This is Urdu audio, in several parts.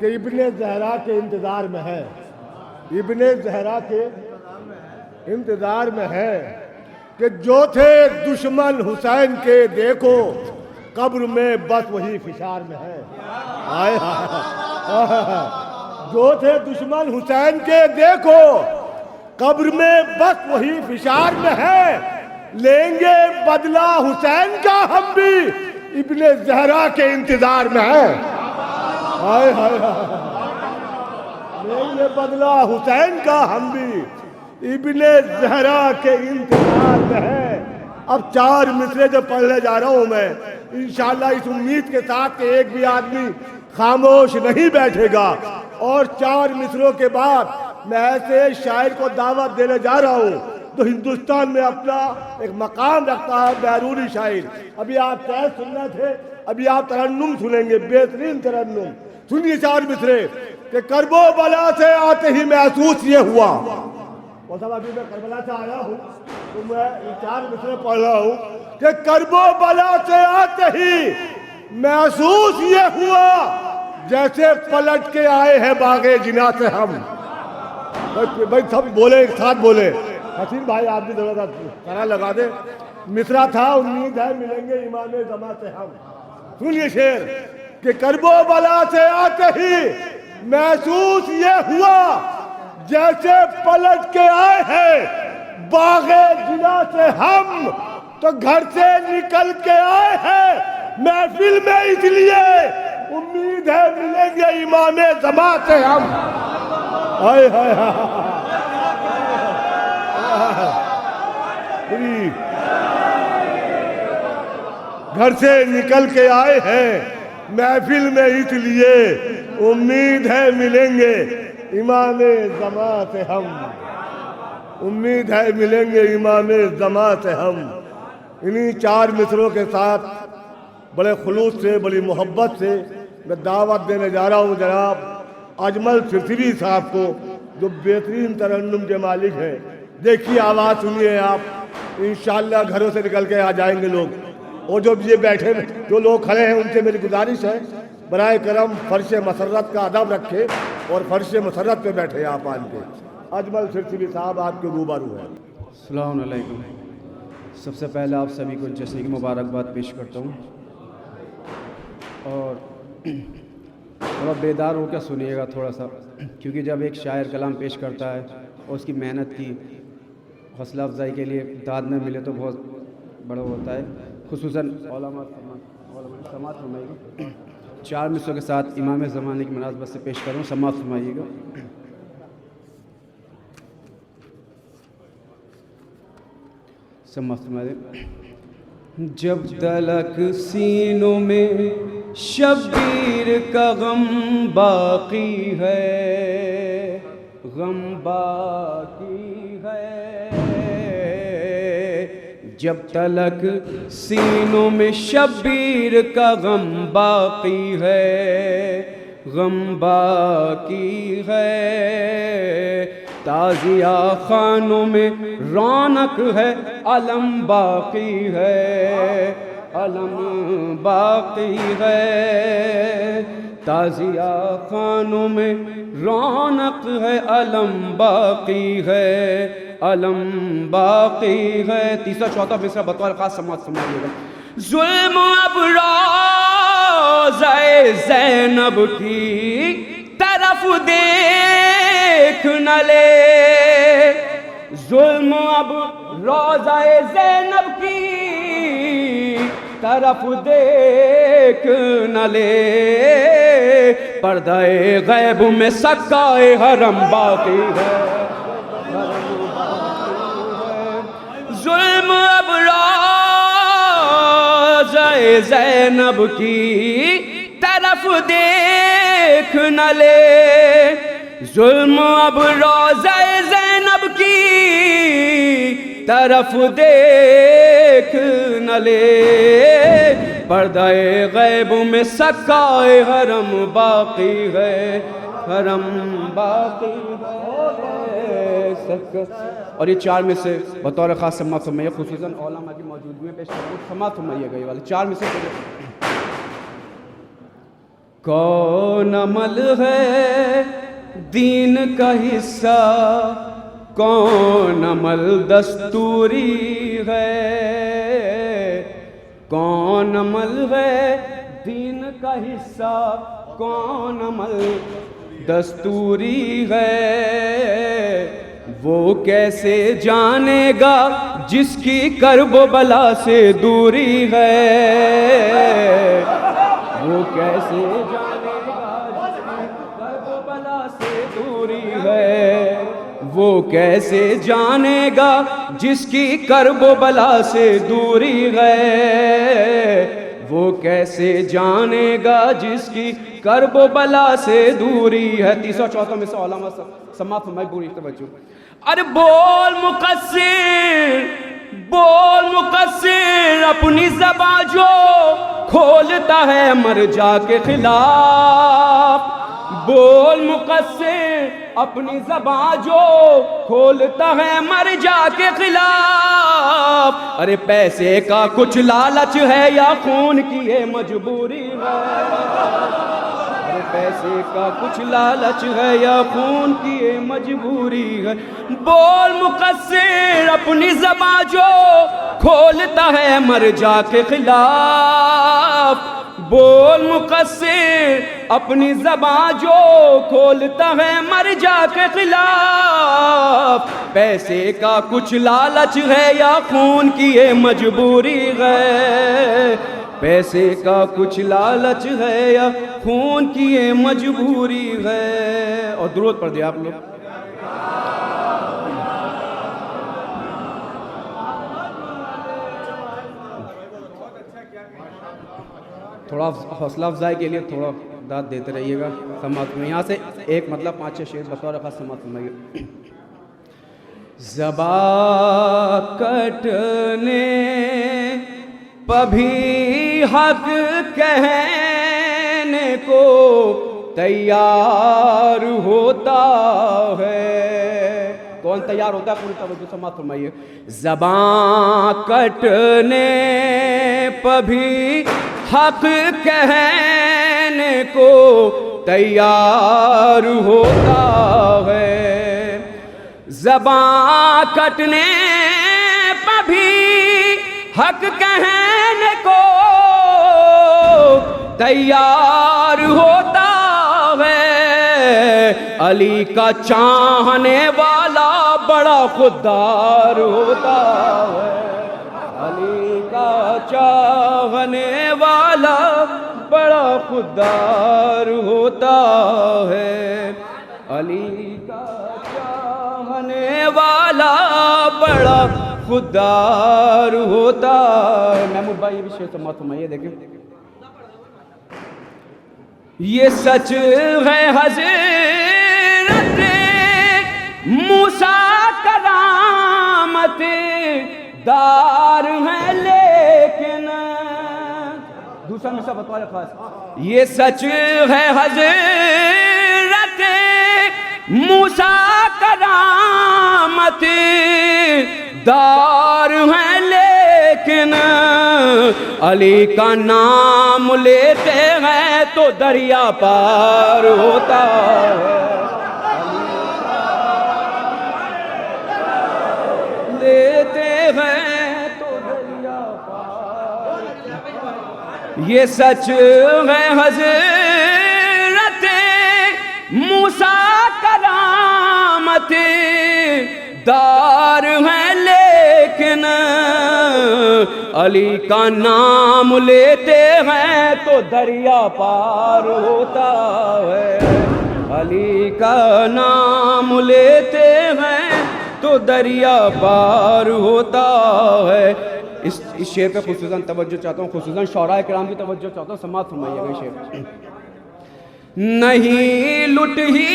کہ ابن زہرا کے انتظار میں ہے، ابن زہرا کے انتظار میں ہے کہ جو تھے دشمن حسین کے دیکھو قبر میں بس وہی فشار میں ہے۔ آئے جو تھے دشمن حسین کے دیکھو قبر میں بس وہی فشار میں ہے، لیں گے بدلہ حسین کا ہم بھی ابن زہرا کے انتظار میں ہے۔ آئے لیں گے بدلہ حسین کا ہم بھی ابن زہرا کے انتظار میں ہے۔ اب 4 مصرے جو پڑھنے جا رہا ہوں میں انشاءاللہ اس امید کے ساتھ کہ ایک بھی آدمی خاموش نہیں بیٹھے گا، اور 4 مصروں کے بعد میں ایسے شاعر کو دعوت دینے جا رہا ہوں تو ہندوستان میں اپنا ایک مقام رکھتا ہے، بیرونی شاعر۔ ابھی آپ تیز سننا تھے، ابھی آپ ترنم سنیں گے، بہترین ترنم سنیے 4 مصرے کہ کرب و بلا سے آتے ہی محسوس یہ ہوا۔ اور صاحب ابھی میں کربلا سے آیا ہوں تو میں 4 مصرے پڑھ رہا ہوں کہ کرب و بلا سے آتے ہی محسوس یہ ہوا جیسے پلٹ کے آئے ہیں باغ جنا سے ہم۔ بھائی سب بولے، ایک ساتھ بولے، حسین بھائی آپ بھی ضرورت طرح لگا دے۔ مصرع تھا امید ہے ملیں گے امام زمان سے ہم۔ سنیے شعر کہ کرب و بلا سے آتے ہی محسوس یہ ہوا جیسے پلٹ کے آئے ہیں باغ جنا سے ہم، تو گھر سے نکل کے آئے ہیں محفل میں اس لیے امید ہے ملیں گے امام زمان سے ہم۔ گھر سے نکل کے آئے ہیں محفل میں اس لیے امید ہے ملیں گے امام زمان سے ہم، امید ہے ملیں گے امام زمان سے ہم۔ انہی 4 مصروں کے ساتھ بڑے خلوص سے، بڑی محبت سے میں دعوت دینے جا رہا ہوں جناب اجمل سرسری صاحب کو، جو بہترین ترنم کے مالک ہیں۔ دیکھیے آواز سنیے آپ، انشاءاللہ گھروں سے نکل کے آ جائیں گے لوگ۔ اور جو یہ بیٹھے جو لوگ کھڑے ہیں ان سے میری گزارش ہے برائے کرم فرش مسرت کا ادب رکھے اور فرش مسرت پہ بیٹھے آپ آن کے۔ اجمل سرسری صاحب آپ کے روبرو ہیں۔ السلام علیکم۔ سب سے پہلے آپ سبھی کو جشن کی مبارکباد پیش کرتا ہوں، اور تھوڑا بیدار ہو کے سنیے گا تھوڑا سا، کیونکہ جب ایک شاعر کلام پیش کرتا ہے اور اس کی محنت کی حوصلہ افزائی کے لیے داد نہ ملے تو بہت بڑا ہوتا ہے، خصوصاً علماء سماعت فرمائیے گا۔ 4 مصروں کے ساتھ امام زمانے کی مناسبت سے پیش کروں، سماعت فرمائیے گا۔ سماعت فرمائیے۔ جب تلک سینوں میں شبیر کا غم باقی ہے، غم باقی ہے، جب تلک سینوں میں شبیر کا غم باقی ہے، غم باقی ہے، تازیہ خانوں میں رونق ہے، علم باقی ہے، علم باقی ہے، تازیہ خانوں میں رونق ہے، علم باقی ہے، علم باقی ہے۔ تیسرا چوتھا مصرع بطور خاص سماعت فرمائیے گا۔ ظلم اب روضہ زینب کی طرف دیکھ نہ لے، ظلم اب روضہ زینب کی طرف دیکھ نہ لے، پردہ غیب میں سکائے حرم باقی ہے، ظلم اب روضہ زینب کی طرف دیکھ نہ لے، ظلم اب روضہ زینب کی طرف دیکھ نہ لے، پردہ غیب میں سکائے حرم باقی ہے، حرم باقی ہے۔ اور یہ 4 میں سے بطور خاص سماعت فرمائیے، خصوصاً علماء کی موجودگی میں پیش کرتے ہیں، سماعت فرمائیے گا۔ یہ والے 4 میں سے کون عمل ہے دین کا حصہ، کون عمل دستوری ہے، کون عمل ہے دین کا حصہ، کون عمل دستوری ہے، وہ کیسے جانے گا جس کی کرب و بلا سے دوری ہے، وہ کیسے جانے گا جس کی کرب و بلا سے دوری ہے، وہ کیسے جانے گا جس کی کرب و بلا سے دوری ہے، وہ کیسے جانے گا جس کی کرب و بلا سے دوری ہے۔ تیسرا چوتھا میں سے علامہ سماعت فرمائے، پوری توجہ۔ ارے بول مقصر اپنی زبان جو کھولتا ہے مرجع کے خلاف، بول مقصر اپنی زبان جو کھولتا ہے مرجع کے خلاف، ارے پیسے کا کچھ لالچ ہے یا خون کی یہ مجبوری ہے، ارے پیسے کا کچھ لالچ ہے یا خون کی یہ مجبوری ہے، بول مقصر اپنی زبان جو کھولتا ہے مرجع کے خلاف، بول مقصر اپنی زبان جو کھولتا ہے مرجع کے خلاف، پیسے کا کچھ لالچ ہے یا خون کی یہ مجبوری ہے، پیسے کا کچھ لالچ ہے یا خون کی یہ مجبوری ہے۔ اور درود پڑھ دیں آپ لوگ۔ تھوڑا حوصلہ افزائی کے لیے تھوڑا داد دیتے رہیے گا سماعت میں۔ یہاں سے ایک مطلب 5-6 شعر بطور خاص سماعت فرمائیے۔ زبان کٹنے پبھی حق کہنے کو تیار ہوتا ہے، کون تیار ہوتا ہے؟ پوری توجہ سماعت فرمائیے۔ زبان کٹنے پبھی حق کہنے کو تیار ہوتا ہے، زبان کٹنے پہ بھی حق کہنے کو تیار ہوتا ہے، علی کا چاہنے والا بڑا خوددار ہوتا ہے، علی کا چاہنے والا بڑا خوددار ہوتا ہے، علی کا چاہنے والا بڑا خوددار ہوتا ہے۔ محمود بھائی یہ بھی شعر سماعت فرمائیے، دیکھیں۔ یہ سچ ہے حضرت موسیٰ کرامت دار ہے لیکن، دوسرا میں سے بطور خاص، یہ سچ ہے حضرت موسیٰ کرامت دار ہے لیکن، علی کا نام لیتے ہیں تو دریا پار ہوتا ہے، لیتے ہیں تو دریا پار، یہ سچ ہے حضرت موسیٰ کرامت دار ہے لیکن، علی کا نام لیتے ہیں تو دریا پار ہوتا ہے، علی کا نام لیتے ہیں تو دریا پار ہوتا ہے۔ اس شعر پہ خصوصاً توجہ چاہتا ہوں، خصوصاً شعراء کرام کی توجہ چاہتا ہوں، سماعت فرمائیے گا شعر۔ نہیں لٹ ہی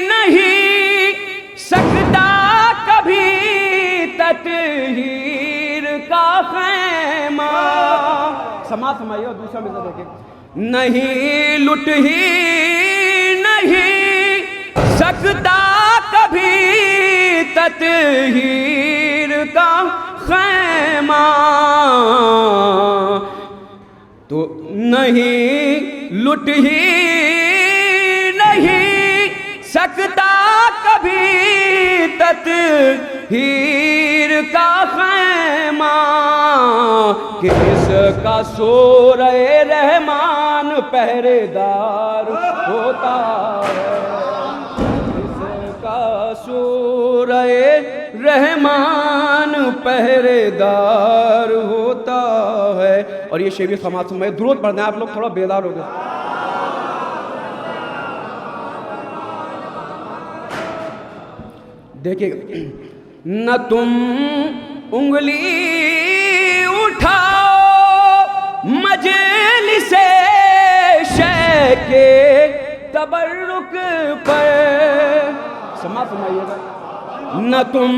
نہیں سکتا کبھی تطہیر کا خیمہ، سماعت فرمائیے اور دوسرا مثال دیکھیں۔ نہیں لٹ ہی نہیں سکتا کبھی تطہیر کا خیمہ، تو نہیں لٹ ہی نہیں سکتا کبھی تطہیر کا خیمہ کہ اس کا سورہ رحمان پہرے دار ہوتا ہے، اس کا سورہ رحمان پہرے دار ہوتا ہے۔ اور یہ شعر بھی سماعت فرمائے، درود پڑھنا ہے آپ لوگ، تھوڑا بیدار ہو گئے۔ دیکھیے نہ تم انگلی اٹھاؤ مجلس شیخ کے تبرک پر، سماعت فرمائیے گا، نہ تم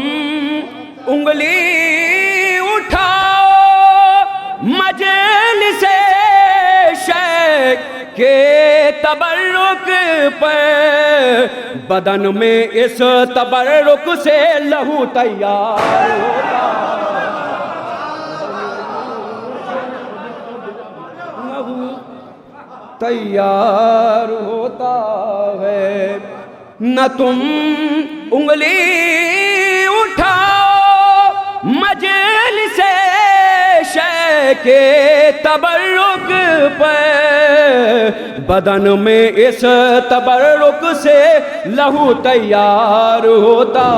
انگلی اٹھاؤ مجلس شیخ کے تبرک پر، بدن میں اس تبرک سے لہو تیار ہوتا، لہو تیار ہوتا ہے۔ نہ تم انگلی اٹھاؤ مجلس شیخ کے تبرک پر، بدن میں اس تبرک سے لہو تیار ہوتا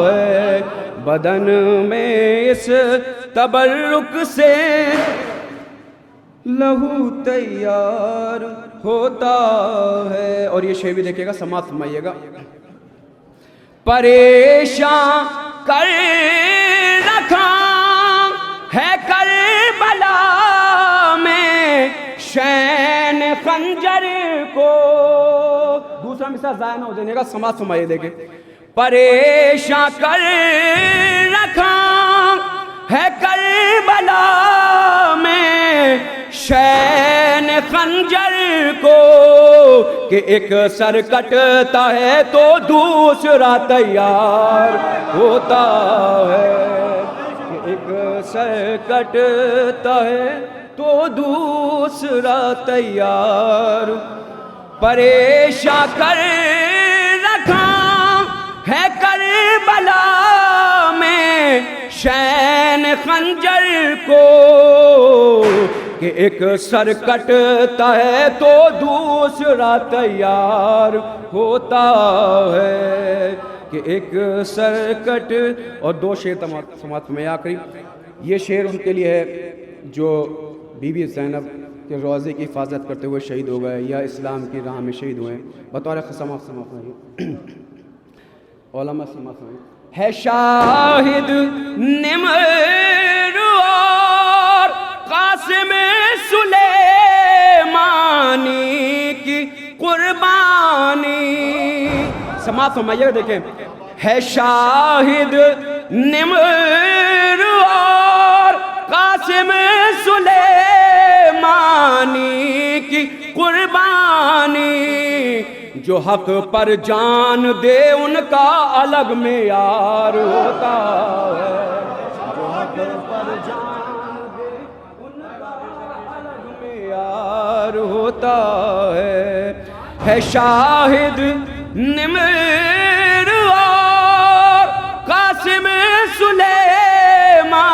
ہے، بدن میں اس تبرک سے لہو تیار ہوتا ہے۔ اور یہ شعر بھی دیکھیے گا، سماعت فرمائیے گا۔ پریشان کر رکھا ہے کربلا میں شین خنجر کو، دوسرا مثال ضائع نہ ہو دینے کا، سماعت فرمائیے دیکھیں۔ پریشان کر رکھا ہے کربلا میں شین خنجر کو، کہ ایک سر کٹتا ہے تو دوسرا تیار ہوتا ہے، کہ ایک سر کٹتا ہے تو دوسرا تیار۔ پریشان کر رکھا ہے کربلا میں شین خنجر کو، کہ ایک سر کٹتا ہے تو دوسرا تیار ہوتا ہے، کہ ایک سر کٹ۔ اور دو شعر سماعت میں آخری، یہ شعر ان کے لیے ہے جو بی بی زینب کے روضے کی حفاظت کرتے ہوئے شہید ہو گئے یا اسلام کی راہ میں شہید ہوئے، بطور سماعت میں علماء سماعت میں ہے شاہد نمر اور قاسم سلیمانی کی قربانی، سماعت فرمائیے دیکھیں، ہے شاہد نمر اور قاسم سلیمانی کی قربانی، جو حق پر جان دے ان کا الگ معیار ہوتا ہے، جو حق پر جان دے ان کا الگ معیار ہوتا ہے شاہد نمر اور قاسم سلیمانی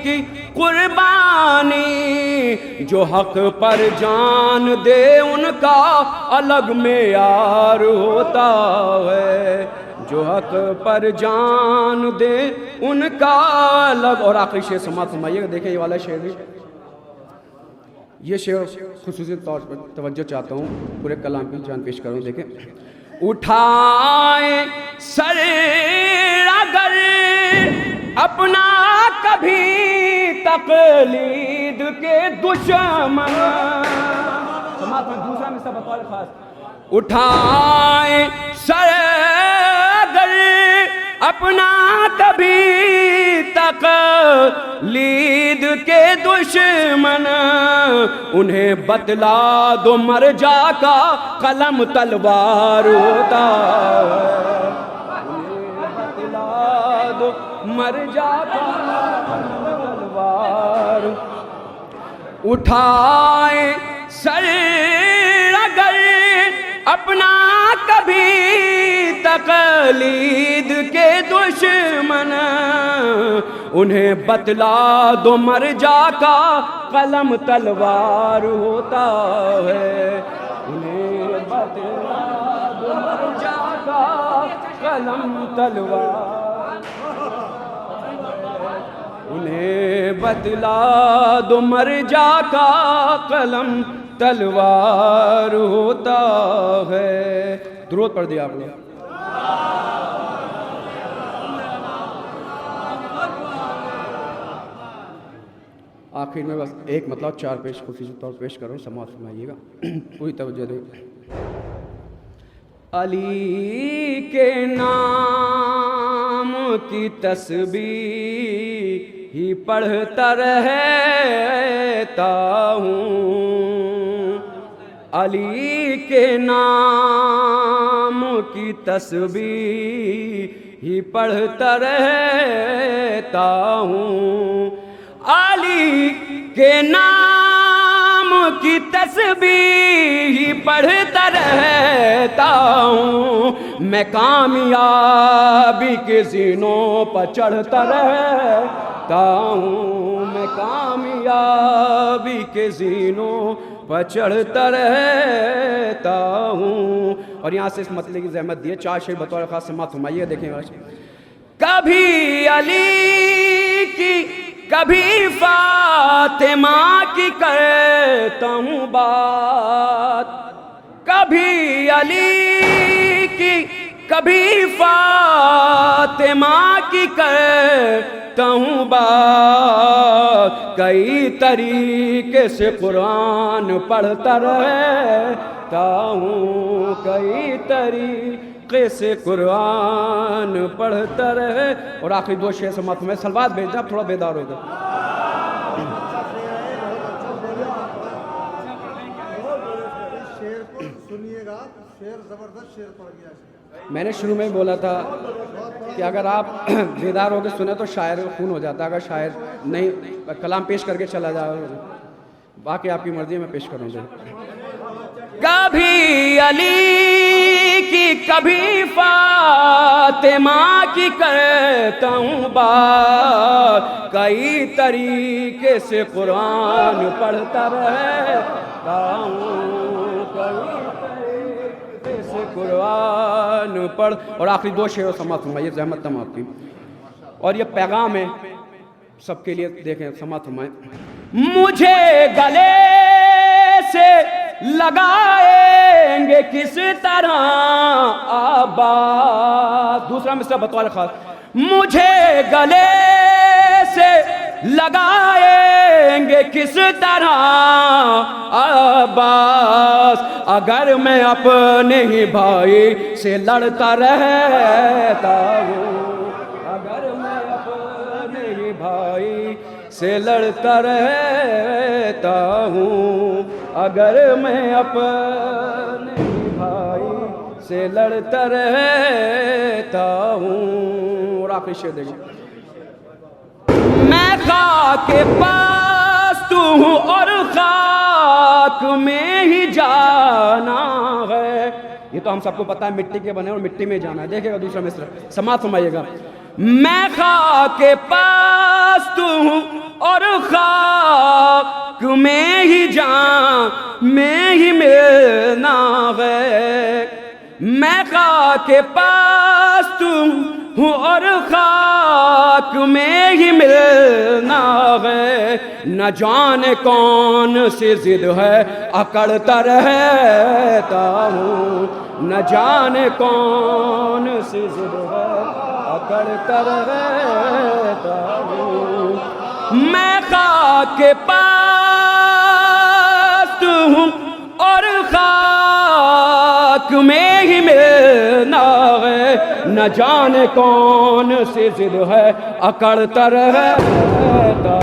کی قربانی، جو حق پر جان دے ان کا الگ معیار ہوتا ہے، جو حق پر جان دے ان کا الگ۔ اور آخری شعر سماعت فرمائیے گا، دیکھیں یہ والا شعر بھی، یہ شعر خصوصی طور پر توجہ چاہتا ہوں، پورے کلام کی جان پیش کروں، دیکھیں۔ اٹھائیں سر اگر اپنا کبھی تقلید کے دشمن، سماعت میں دوسرا مثال بطور خاص، اٹھائیں سر اگر اپنا کبھی تقلید کے دشمن، انہیں بتلا دو مرجع کا قلم تلوار ہوتا ہے، انہیں بتلا دو مرجع کا قلم تلوار، اٹھائیں سر اگر اپنا کبھی تقلید کے دشمن انہیں بتلا دو مرجع کا قلم تلوار ہوتا ہے انہیں بتلا دو مرجع کا قلم تلوار انہیں بتلا دو مرجع کا قلم تلوار ہوتا ہے. درود پڑھ دیا آپ نے. آخر میں بس ایک مطلب 4 پیش خصوصی طور پیش کر رہا ہوں, سماعت فرمائیے گا, پوری توجہ دیں. علی کے نام کی تسبیح ہی پڑھتا رہتا ہوں, علی کے نام کی تسبیح ہی پڑھتا رہتا ہوں, علی کے نام کی تسبیح ہی پڑھتا رہتا ہوں, میں کامیابی کے زینوں پر چڑھتا رہتا ہوں, میں کامیابی کے زینوں پر چڑھتا رہتا ہوں. اور یہاں سے اس مطلب کی زحمت دیے 4 شعر بطور خاص سماعت فرمائیے. دیکھیں کبھی علی کی کبھی فاطمہ کی کرتا ہوں بات, کبھی علی کی کبھی فاطمہ کی کرتا ہوں بات, کئی طریقے سے قرآن پڑھتا رہتا ہوں, کئی طریقے سے قرآن پڑھتا رہے. اور آخری 2 شعر سماعت میں سلوات بھیج دیں, آپ تھوڑا بیدار ہو گئے. میں نے شروع میں بولا تھا کہ اگر آپ بیدار ہو کے سنیں تو شاعر خون ہو جاتا ہے, اگر شاعر نہیں کلام پیش کر کے چلا جائے, باقی آپ کی مرضی میں پیش کروں گا. کبھی علی کی کبھی فاطمہ کی کرتا ہوں بات, کئی طریقے سے قرآن پڑھتا رہتا ہوں, کئی طریقے سے قرآن پڑھ. اور آخری 2 شعر سماعت فرمائیے, زحمت تم آپ کی. اور یہ پیغام ہے سب کے لیے, دیکھیں سماعت فرمائیں. مجھے گلے سے لگائیں گے کس طرح آباد. دوسرا مصرع بطور خاص. مجھے گلے سے لگائیں گے کس طرح عباس, اگر میں اپنے ہی بھائی سے لڑتا رہتا ہوں, اگر میں اپنے ہی بھائی سے لڑتا رہتا ہوں, اگر میں اپنے بھائی سے لڑتا رہتا ہوں. اور آخری شعر دیکھیں. میں خاک پست ہوں اور خاک میں ہی جانا ہے, یہ تو ہم سب کو پتا ہے, مٹی کے بنے اور مٹی میں جانا ہے. دیکھیں گا دوسرا مصرع, سماعت فرمائیے گا. میں خاک پست ہوں اور خاک میں ہی میں ہی ملنا ہے, میں خاک پست ہوں اور خاک میں ہی ملنا ہے, نہ جانے کون سی ضد ہے اکڑتا رہتا ہوں, نہ جانے کون سی ضد ہے اکڑتا رہتا ہوں. میں خاک پست ہوں اور خاک میں ہی ملنا ہے, نہ جانے کون سی ضد ہے اکڑتا رہتا